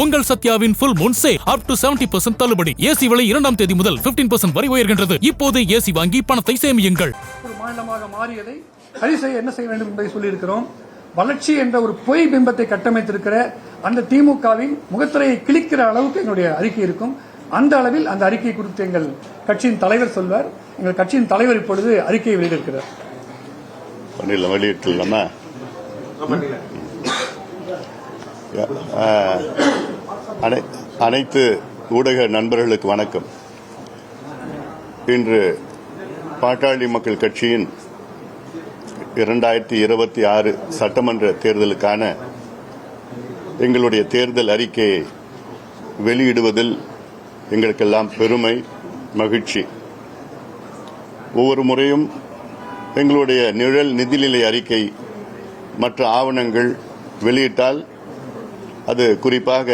உங்கள் சத்யாவின் full moon sale up to 70% தள்ளுபடி. AC விலை 2ஆம் தேதி முதல் 15% வரை உயர்கின்றது. இப்போது ஏசி வாங்கி பணத்தை சேமியுங்கள். ஒரு மாநிலமாக மாறியதை சரி செய்ய என்ன செய்ய வேண்டும் என்பதை சொல்லியிருக்கிறோம். வளர்ச்சி என்ற ஒரு பொய் பிம்பத்தை கட்டமைத்திருக்கிற அந்த திமுகவின் முகத்திரையை கிழிக்கிற அளவுக்கு என்னுடைய அறிக்கை இருக்கும். அந்த அளவில் அந்த அறிக்கை குறித்து எங்கள் கட்சியின் தலைவர் சொல்வார். எங்கள் கட்சியின் தலைவர் இப்பொழுது அறிக்கையை வெளியிட்டிருக்கிறார். அனைத்து ஊடக நண்பர்களுக்கு வணக்கம். இன்று பாட்டாளி மக்கள் கட்சியின் 2026 சட்டமன்ற தேர்தலுக்கான எங்களுடைய தேர்தல் அறிக்கையை வெளியிடுவதில் எங்களுக்கெல்லாம் பெருமை, மகிழ்ச்சி. ஒவ்வொரு முறையும் எங்களுடைய நிழல் நிதிநிலை அறிக்கை மற்ற ஆவணங்கள் வெளியிட்டால் அது குறிப்பாக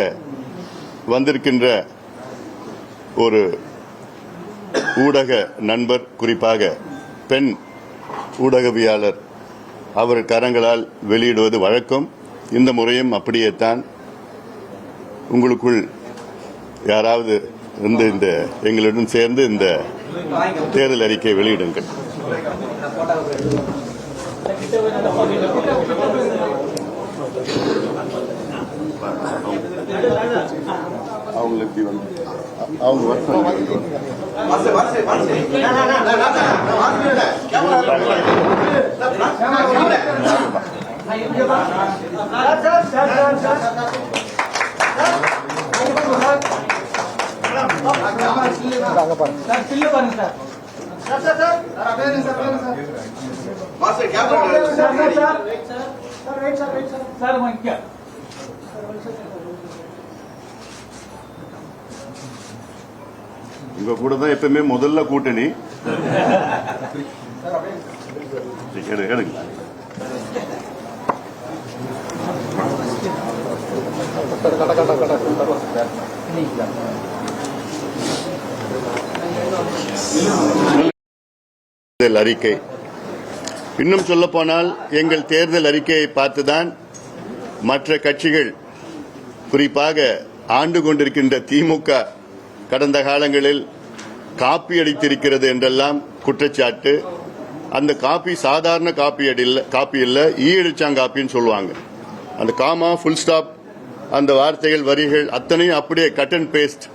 வந்திருக்கின்ற ஒரு ஊடக நண்பர், குறிப்பாக பெண் ஊடகவியாளர் அவர் கரங்களால் வெளியிடுவது வழக்கம். இந்த முறையும் அப்படியே தான். உங்களுக்குள் யாராவது இந்த எங்களுடன் சேர்ந்து இந்த தேர்தல் அறிக்கை வெளியிடுங்கள். அவங்களுக்கு அவங்க உங்க கூட தான் எப்பவுமே முதல்ல கூட்டணி. அறிக்கை இன்னும் சொல்ல போனால் எங்கள் தேர்தல் அறிக்கையை பார்த்துதான் மற்ற கட்சிகள், குறிப்பாக ஆண்டு கொண்டிருக்கின்ற திமுக கடந்த காலங்களில் காப்பி அடித்திருக்கிறது என்றெல்லாம் குற்றச்சாட்டு. அந்த காப்பி சாதாரண காப்பி இல்ல, ஈயடிச்சாங்காப்பின்னு சொல்லுவாங்க. அந்த காமா, ஃபுல் ஸ்டாப், அந்த வார்த்தைகள், வரிகள் அத்தனையும் அப்படியே கட் அண்ட் பேஸ்ட்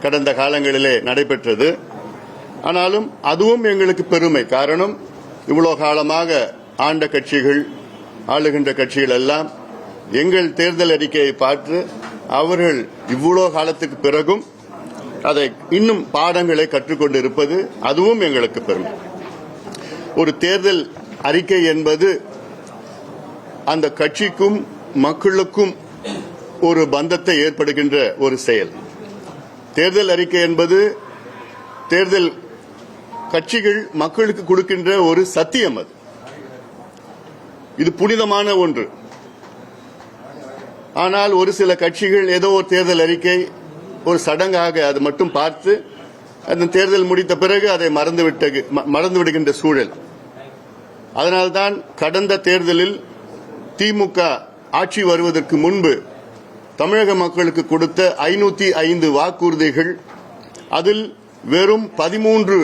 கடந்த காலங்களிலே நடைபெற்றது. ஆனாலும் அதுவும் எங்களுக்கு பெருமை. காரணம், இவ்வளவு காலமாக ஆண்ட கட்சிகள், ஆளுகின்ற கட்சிகள் எல்லாம் எங்கள் தேர்தல் அறிக்கையை பார்த்து அவர்கள் இவ்வளவு காலத்துக்கு பிறகும் அதை இன்னும் பாடங்களை கற்றுக்கொண்டு இருப்பது, அதுவும் எங்களுக்கு பெருமை. ஒரு தேர்தல் அறிக்கை என்பது அந்த கட்சிக்கும் மக்களுக்கும் ஒரு பந்தத்தை ஏற்படுகின்ற ஒரு செயல். தேர்தல் அறிக்கை என்பது தேர்தல் கட்சிகள் மக்களுக்கு கொடுக்கின்ற ஒரு சத்தியம். இது புனிதமான ஒன்று. ஆனால் ஒரு சில கட்சிகள் ஏதோ ஒரு தேர்தல் அறிக்கை ஒரு சடங்காக அது மட்டும் பார்த்து அந்த தேர்தல் முடித்த பிறகு அதை மறந்து விடுகின்ற சூழல். அதனால்தான் கடந்த தேர்தலில் திமுக ஆட்சி வருவதற்கு முன்பு தமிழக மக்களுக்கு கொடுத்த 505 வாக்குறுதிகள், அதில் வெறும் 13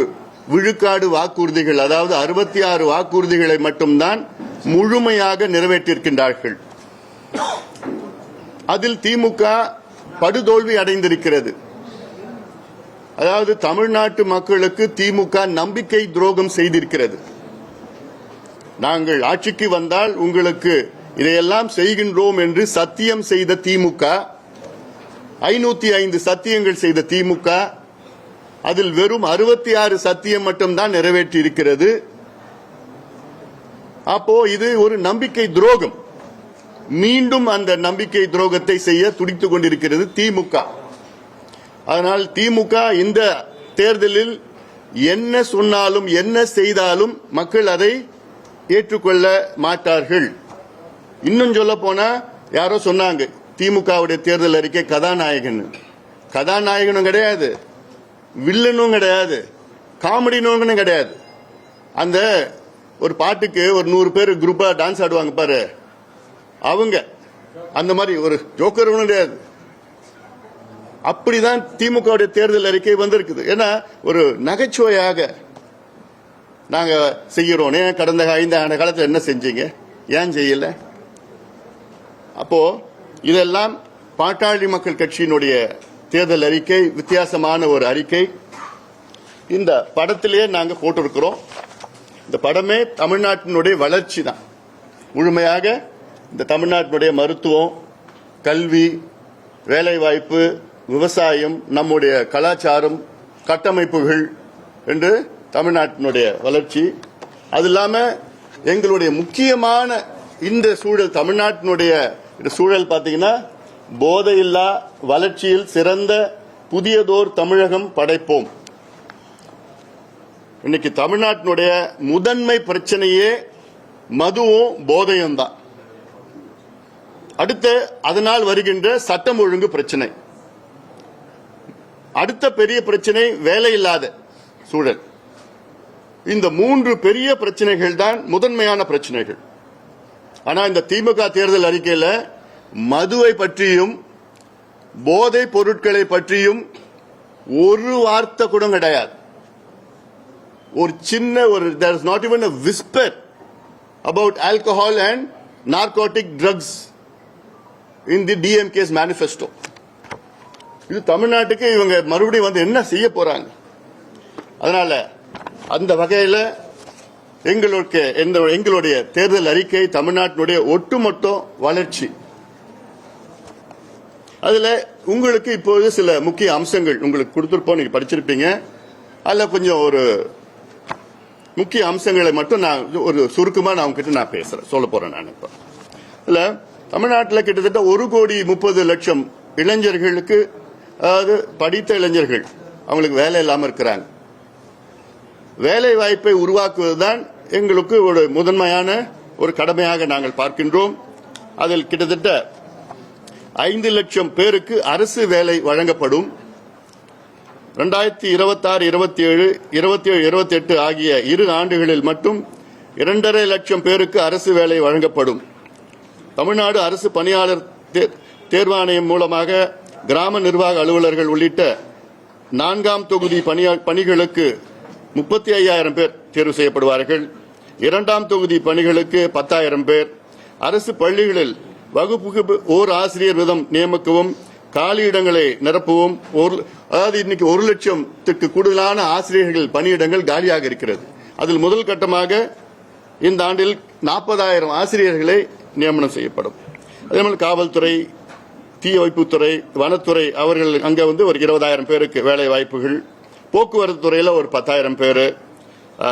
விழுக்காடு வாக்குறுதிகள், அதாவது 66 வாக்குறுதிகளை மட்டும்தான் முழுமையாக நிறைவேற்றியிருக்கின்றார்கள். அதில் திமுக படுதோல்வி அடைந்திருக்கிறது. அதாவது தமிழ்நாட்டு மக்களுக்கு திமுக நம்பிக்கை துரோகம் செய்திருக்கிறது. நாங்கள் ஆட்சிக்கு வந்தால் உங்களுக்கு இதையெல்லாம் செய்கின்றோம் என்று சத்தியம் செய்த திமுக, 505 சத்தியங்கள் செய்த திமுக, அதில் வெறும் 66 சத்தியம் மட்டும்தான் நிறைவேற்றி இருக்கிறது. அப்போ இது ஒரு நம்பிக்கை துரோகம். மீண்டும் அந்த நம்பிக்கை துரோகத்தை செய்ய துடித்துக் கொண்டிருக்கிறது திமுக. அதனால் திமுக இந்த தேர்தலில் என்ன சொன்னாலும் என்ன செய்தாலும் மக்கள் அதை ஏற்றுக்கொள்ள மாட்டார்கள். இன்னும் சொல்ல போனா, யாரோ சொன்னாங்க திமுகவுடைய தேர்தல் அறிக்கை கதாநாயகன். கதாநாயகனும் கிடையாது, வில்லனும் கிடையாது, காமெடினும் கிடையாது. அந்த ஒரு பாட்டுக்கு ஒரு 100 பேர் குரூப்பா டான்ஸ் ஆடுவாங்க பாரு, அவங்க அந்த மாதிரி ஒரு ஜோக்கர் கிடையாது. அப்படிதான் திமுகவுடைய தேர்தல் அறிக்கை வந்திருக்குது. ஏன்னா ஒரு நகைச்சுவையாக நாங்க செய்கிறோம். கடந்த 5 ஆண்டு காலத்தில் என்ன செஞ்சீங்க, ஏன் செய்யல? அப்போ இதெல்லாம் பாட்டாளி மக்கள் கட்சியினுடைய தேர்தல் அறிக்கை வித்தியாசமான ஒரு அறிக்கை. இந்த படத்திலேயே நாங்க போட்டிருக்கிறோம். இந்த படமே தமிழ்நாட்டினுடைய வளர்ச்சி தான். முழுமையாக இந்த தமிழ்நாட்டினுடைய மருத்துவம், கல்வி, வேலைவாய்ப்பு, விவசாயம், நம்முடைய கலாச்சாரம், கட்டமைப்புகள் என்று தமிழ்நாட்டினுடைய வளர்ச்சி. அது இல்லாம எங்களுடைய முக்கியமான இந்த சூழல், தமிழ்நாட்டினுடைய சூழல் பாத்தீங்கன்னா, போதையில்லா வளர்ச்சியில் சிறந்த புதியதோர் தமிழகம் படைப்போம். இன்னைக்கு தமிழ்நாட்டினுடைய முதன்மை பிரச்சனையே மதுவும் போதையும் தான். அடுத்து அதனால் வருகின்ற சட்டம் ஒழுங்கு பிரச்சனை. அடுத்த பெரிய பிரச்சனை வேலையில்லாத சூழல். இந்த 3 பெரிய பிரச்சனைகள் தான் முதன்மையான பிரச்சனைகள். ஆனா இந்த திமுக தேர்தல் அறிக்கையில மதுவை பற்றியும் போதை பொருட்களை பற்றியும் ஒரு வார்த்தை கூட கிடையாது. ஒரு சின்ன there is not even a whisper about alcohol and narcotic drugs in the DMK's manifesto. இது தமிழ்நாட்டுக்கு இவங்க மறுபடியும் வந்து என்ன செய்ய போறாங்க? அதனால அந்த வகையில எங்களுடைய தேர்தல் அறிக்கை தமிழ்நாட்டினுடைய ஒட்டுமொத்த வளர்ச்சி. அதுல உங்களுக்கு இப்போது சில முக்கிய அம்சங்கள் உங்களுக்கு கொடுத்திருப்போம், நீங்க படிச்சிருப்பீங்க. அதுல கொஞ்சம் ஒரு முக்கிய அம்சங்களை மட்டும் நான் ஒரு சுருக்கமா நான் உங்ககிட்ட நான் சொல்ல போறேன். நான் இப்ப இல்ல தமிழ்நாட்டில் கிட்டத்தட்ட 1,30,00,000 இளைஞர்களுக்கு, அதாவது படித்த இளைஞர்கள், அவங்களுக்கு வேலை இல்லாம இருக்கிறாங்க. வேலை வாய்ப்பை உருவாக்குவதுதான் எங்களுக்கு ஒரு முதன்மையான ஒரு கடமையாக நாங்கள் பார்க்கின்றோம். அதில் கிட்டத்தட்ட 5 லட்சம் பேருக்கு அரசு வேலை வழங்கப்படும். 2026, 27, 27, 28 ஆகிய 2 ஆண்டுகளில் மட்டும் 2.5 லட்சம் பேருக்கு அரசு வேலை வழங்கப்படும். தமிழ்நாடு அரசு பணியாளர் தேர்வாணையம் மூலமாக கிராம நிர்வாக அலுவலர்கள் உள்ளிட்ட 4ஆம் தொகுதி பணிகளுக்கு 35,000 பேர் தேர்வு செய்யப்படுவார்கள். 2ஆம் தொகுதி பணிகளுக்கு 10,000 பேர். அரசு பள்ளிகளில் வகுப்புக்கு ஓர் ஆசிரியர் வீதம் நியமிக்கவும், காலியிடங்களை நிரப்பவும். அதாவது இன்னைக்கு 1 லட்சத்துக்கு கூடுதலான ஆசிரியர்கள் பணியிடங்கள் காலியாக இருக்கிறது. அதில் முதல் கட்டமாக இந்த ஆண்டில் 40,000 ஆசிரியர்களை நியமனம் செய்யப்படும். அதே மாதிரி காவல்துறை, தீயணைப்புத்துறை, வனத்துறை, அவர்கள் அங்க வந்து ஒரு 20,000 பேருக்கு வேலை வாய்ப்புகள். போக்குவரத்து துறையில ஒரு 10,000 பேரு,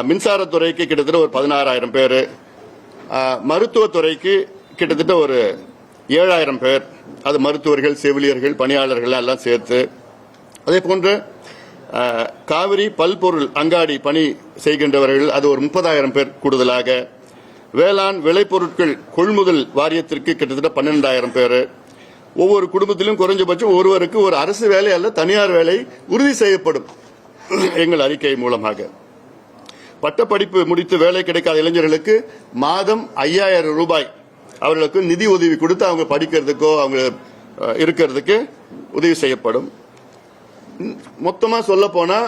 மின்சாரத்துறைக்கு கிட்டத்தட்ட ஒரு 16,000 பேரு, மருத்துவத்துறைக்கு கிட்டத்தட்ட ஒரு 7,000 பேர். அது மருத்துவர்கள், செவிலியர்கள், பணியாளர்கள் எல்லாம் சேர்த்து. அதே போன்று காவிரி பல்பொருள் அங்காடி பணி செய்கின்றவர்கள், அது ஒரு 30,000 பேர் கூடுதலாக. வேளாண் விளைபொருட்கள் கொள்முதல் வாரியத்திற்கு கிட்டத்தட்ட 12,000 பேர். ஒவ்வொரு குடும்பத்திலும் குறைஞ்சபட்சம் ஒருவருக்கு ஒரு அரசு வேலை அல்ல தனியார் வேலை உறுதி செய்யப்படும் எங்கள் அறிக்கை மூலமாக. பட்டப்படிப்பு முடித்து வேலை கிடைக்காத இளைஞர்களுக்கு மாதம் 5,000 ரூபாய் அவர்களுக்கு நிதி உதவி கொடுத்து அவங்க படிக்கிறதுக்கோ அவங்க இருக்கிறதுக்கு உதவி செய்யப்படும். மொத்தமா சொல்ல போனா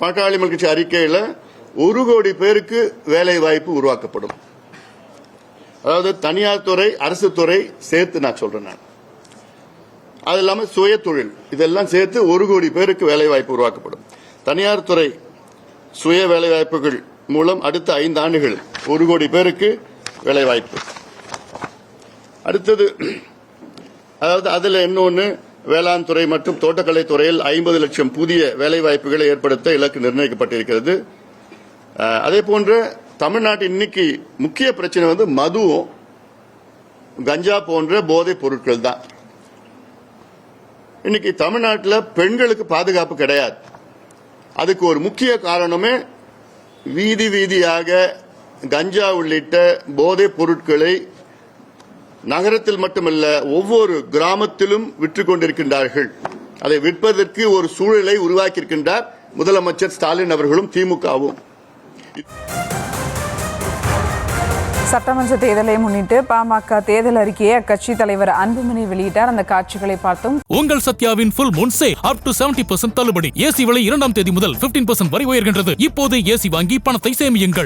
பாட்டாளி மக்கள் கட்சி அறிக்கையில 1 கோடி பேருக்கு வேலை வாய்ப்பு உருவாக்கப்படும். அதாவது தனியார் துறை, அரசு துறை சேர்த்து நான் சொல்றேன். அது இல்லாம சுய தொழில், இதெல்லாம் சேர்த்து 1 கோடி பேருக்கு வேலை வாய்ப்பு உருவாக்கப்படும். தனியார் துறை சுய வேலை வாய்ப்புகள் மூலம் அடுத்த 5 ஆண்டுகள் 1 கோடி பேருக்கு வேலை வாய்ப்பு. அடுத்தது, அதாவது அதுல இன்னொன்னு, வேளாண் துறை மற்றும் தோட்டக்கலை துறையில் 50 லட்சம் புதிய வேலை வாய்ப்புகளை ஏற்படுத்த இலக்கு நிர்ணயிக்கப்பட்டிருக்கிறது. அதே போன்று தமிழ்நாட்டின் இன்னைக்கு முக்கிய பிரச்சனை வந்து மதுவும் கஞ்சா போன்ற போதைப் பொருட்கள் தான். இன்னைக்கு தமிழ்நாட்டில் பெண்களுக்கு பாதுகாப்பு கிடையாது. அதுக்கு ஒரு முக்கிய காரணமே வீதி வீதியாக கஞ்சா உள்ளிட்ட போதைப் பொருட்களை நகரத்தில் மட்டுமல்ல ஒவ்வொரு கிராமத்திலும் விற்றுக் கொண்டிருக்கின்றார்கள். அதை விற்பதற்கு ஒரு சூழலை உருவாக்கியிருக்கின்றார் முதலமைச்சர் ஸ்டாலின் அவர்களும் திமுகவும். சட்டமன்ற தேர்தலை முன்னிட்டு பாமக தேர்தல் அறிக்கையை அக்கட்சி தலைவர் அன்புமணி வெளியிட்டார். அந்த காட்சிகளை பார்த்தோம். உங்கள் சத்யாவின் full moon sale up to 70% தள்ளுபடி. ஏசி விலை 2ஆம் தேதி முதல் 15% வரை உயர்கின்றது. இப்போது ஏசி வாங்கி பணத்தை சேமியுங்கள்.